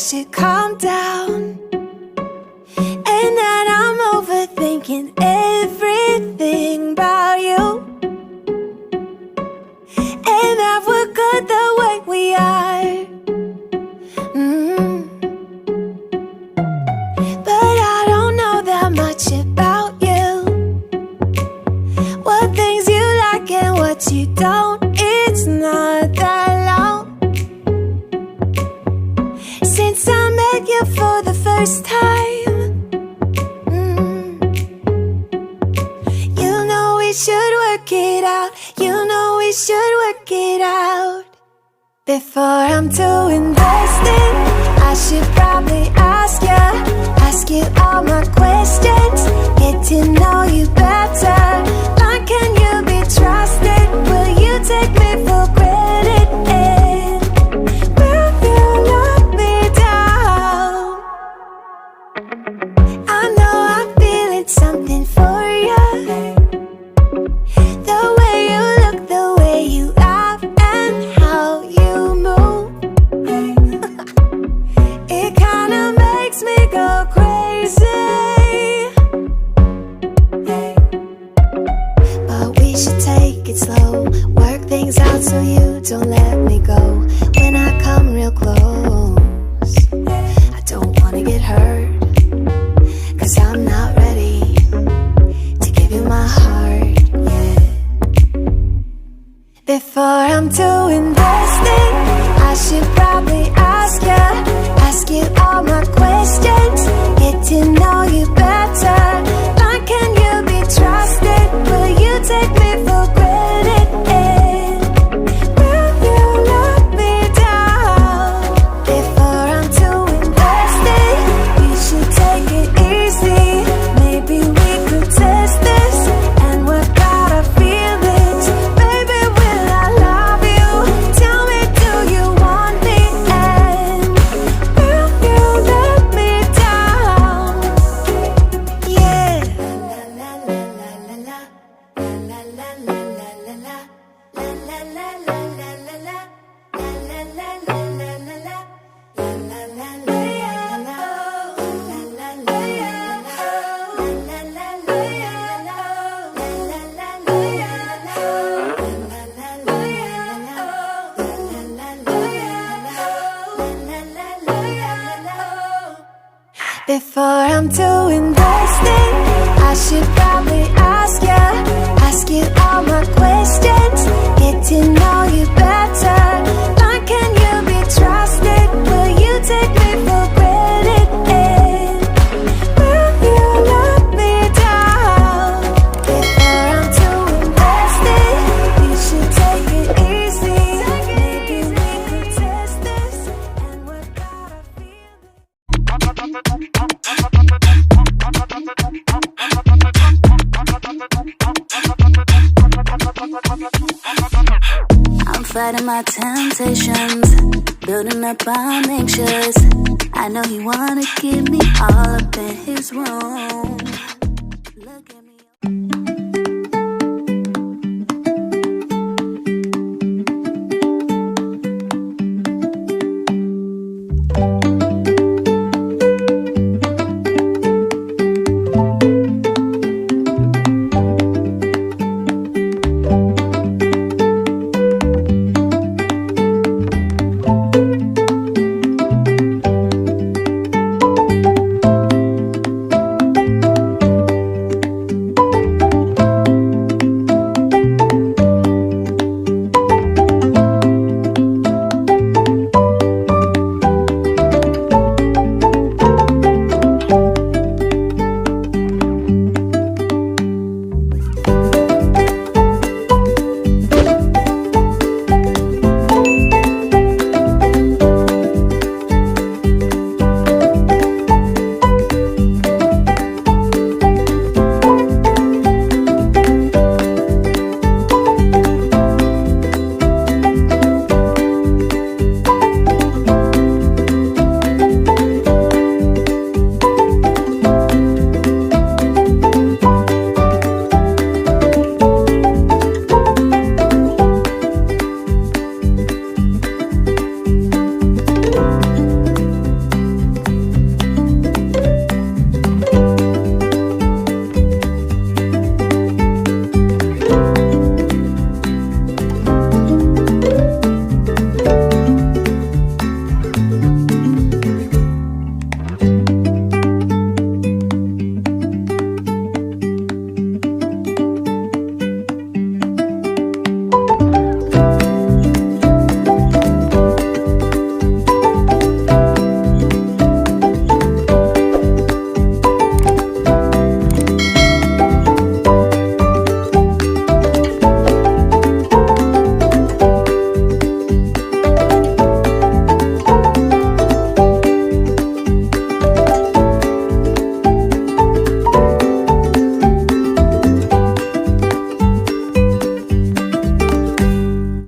should calm down. And then I'm overthinking everything about you, and that we're good the way we are. But I don't know that much about you, what things you like and what you don't. It's not that long since I met you for the first time. You know we should work it out. You know we should work it out. Before I'm too invested, I should probably ask you all my questions, get to know you better. Like, can you be trusted? Will you take me for granted? And will you let me down? I know I'm feeling something for you. The way you look, the way you laugh, and how you move. It kinda makes me go crazy. But we should take it slow, work things out so you don't let me go. When I come real close, I don't wanna get hurt, 'cause I'm not ready to give you my heart yet. Before I'm too invested, I should probably ask you all my questions, get to know you better. Like, can you be trusted? Will you take me for granted? And will you let me down? Before I'm too invested, you should take it easy. Maybe we could test this and work out our feelings. Baby, will I love you? Tell me, do you want me? And will you let me down? Yeah. La la la la la la la la la la la la la la la la la la. Before I'm too invested, I should probably ask you all my questions, get to know you better. Like, can you be trusted? Will you take me for granted? And will you let me down? Before I'm too invested, you should take it easy. Maybe we could test this and work out our feelings. I'm fighting my temptations, building up, I'm anxious. I know he wanna keep me all up in his room.